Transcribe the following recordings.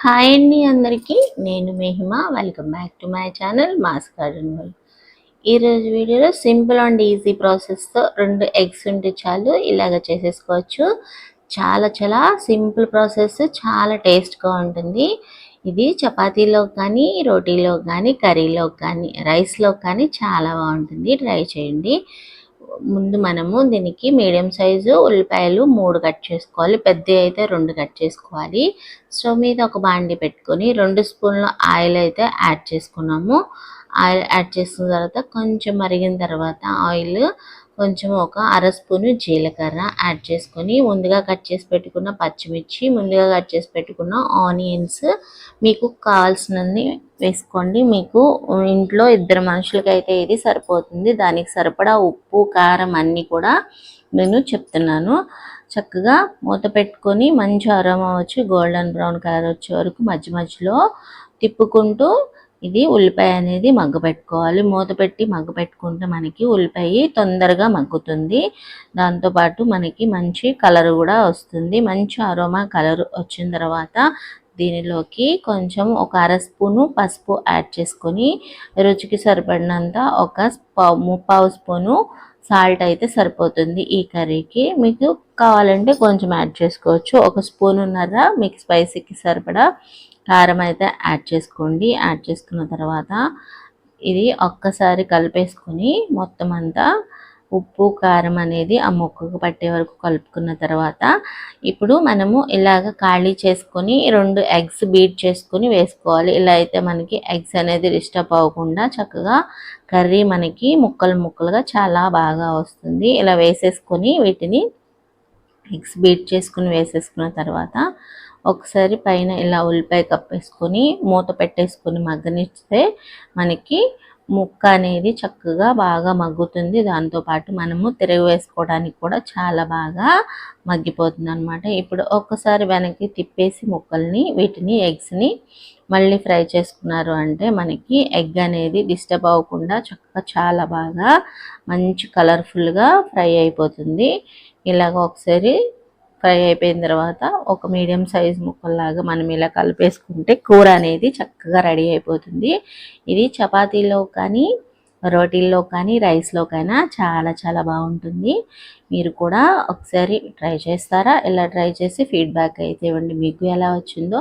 Hi అండి అందరికీ, నేను Mahima. Welcome back to my channel mas garden world. ఈరోజు వీడియోలో సింపుల్ అండ్ ఈజీ ప్రాసెస్తో 2 ఎగ్స్ ఉంటే చాలు ఇలాగ చేసేసుకోవచ్చు. చాలా చాలా సింపుల్ ప్రాసెస్, చాలా టేస్ట్గా ఉంటుంది. ఇది చపాతీలో కానీ, రోటీలో కానీ, కర్రీలో కానీ, రైస్లో కానీ చాలా బాగుంటుంది. ట్రై చేయండి. ముందు మనము దీనికి మీడియం సైజు ఉల్లిపాయలు 3 కట్ చేసుకోవాలి. పెద్దవి అయితే 2 కట్ చేసుకోవాలి. స్టవ్ మీద ఒక బాండి పెట్టుకొని 2 స్పూన్ల ఆయిల్ అయితే యాడ్ చేసుకున్నాము. ఆయిల్ యాడ్ చేసుకున్న తర్వాత కొంచెం మరిగిన తర్వాత ఆయిల్ కొంచెం ఒక అర స్పూను జీలకర్ర యాడ్ చేసుకొని ముందుగా కట్ చేసి పెట్టుకున్న పచ్చిమిర్చి, ముందుగా కట్ చేసి పెట్టుకున్న ఆనియన్స్, మీకు కావాల్సినన్ని వేసుకోండి. మీకు ఇంట్లో 2 మనుషులకైతే ఇది సరిపోతుంది. దానికి సరిపడా ఉప్పు, కారం అన్నీ కూడా నేను చెప్తున్నాను. చక్కగా మూత పెట్టుకొని మంచి అరోమా వచ్చి గోల్డెన్ బ్రౌన్ కలర్ వచ్చే వరకు మధ్య మధ్యలో తిప్పుకుంటూ ఇది ఉల్లిపాయ అనేది మగ్గపెట్టుకోవాలి. మూత పెట్టి మగ్గపెట్టుకుంటే మనకి ఉల్లిపాయ తొందరగా మగ్గుతుంది. దాంతోపాటు మనకి మంచి కలర్ కూడా వస్తుంది. మంచి అరోమా కలర్ వచ్చిన తర్వాత దీనిలోకి కొంచెం ఒక అర స్పూను పసుపు యాడ్ చేసుకొని రుచికి సరిపడినంత ఒక ముప్పావు స్పూను సాల్ట్ అయితే సరిపోతుంది ఈ కర్రీకి. మీకు కావాలంటే కొంచెం యాడ్ చేసుకోవచ్చు. ఒక స్పూనున్నర మీకు స్పైసీకి సరిపడా కారం అయితే యాడ్ చేసుకోండి. యాడ్ చేసుకున్న తర్వాత ఇది ఒక్కసారి కలిపేసుకొని మొత్తం అంతా ఉప్పు కారం అనేది ఆ ముక్కకు పట్టే వరకు కలుపుకున్న తర్వాత ఇప్పుడు మనము ఇలాగ ఖాళీ చేసుకొని 2 ఎగ్స్ బీట్ చేసుకొని వేసుకోవాలి. ఇలా అయితే మనకి ఎగ్స్ అనేది డిస్టర్బ్ అవ్వకుండా చక్కగా కర్రీ మనకి ముక్కలు ముక్కలుగా చాలా బాగా వస్తుంది. ఇలా వేసేసుకొని వీటిని ఎగ్స్ బీట్ చేసుకుని వేసేసుకున్న తర్వాత ఒకసారి పైన ఇలా ఉల్లిపాయ కప్పేసుకొని మూత పెట్టేసుకొని మగ్గనిస్తే మనకి ముక్క అనేది చక్కగా బాగా మగ్గుతుంది. దాంతోపాటు మనము తిరగ వేసుకోవడానికి కూడా చాలా బాగా మగ్గిపోతుంది అనమాట. ఇప్పుడు ఒక్కసారి వెనక్కి తిప్పేసి ముక్కల్ని వీటిని ఎగ్స్ని మళ్ళీ ఫ్రై చేసుకున్నారు అంటే మనకి ఎగ్ అనేది డిస్టర్బ్ అవ్వకుండా చక్కగా చాలా బాగా మంచి కలర్ఫుల్గా ఫ్రై అయిపోతుంది. ఇలాగ ఒకసారి ఫ్రై అయిపోయిన తర్వాత ఒక మీడియం సైజ్ ముక్కల్లాగా మనం ఇలా కలిపేసుకుంటే కూర అనేది చక్కగా రెడీ అయిపోతుంది. ఇది చపాతీలో కానీ, రోటీల్లో కానీ, రైస్లోకైనా చాలా చాలా బాగుంటుంది. మీరు కూడా ఒకసారి ట్రై చేస్తారా? ఇలా ట్రై చేసి ఫీడ్బ్యాక్ అయితే ఇవ్వండి. మీకు ఎలా వచ్చిందో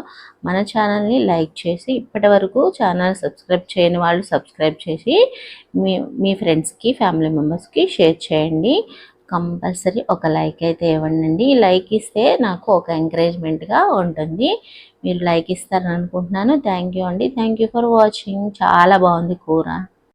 మన ఛానల్ని లైక్ చేసి ఇప్పటి వరకు ఛానల్ సబ్స్క్రైబ్ చేయని వాళ్ళు సబ్స్క్రైబ్ చేసి మీ ఫ్రెండ్స్కి, ఫ్యామిలీ మెంబర్స్కి షేర్ చేయండి. కంపల్సరీ ఒక లైక్ అయితే ఇవ్వండి. లైక్ ఇస్తే నాకు ఒక ఎంకరేజ్మెంట్గా ఉంటుంది. మీరు లైక్ ఇస్తారని అనుకుంటున్నాను. థ్యాంక్ యూ అండి. Thank you for watching. చాలా బాగుంది కూర.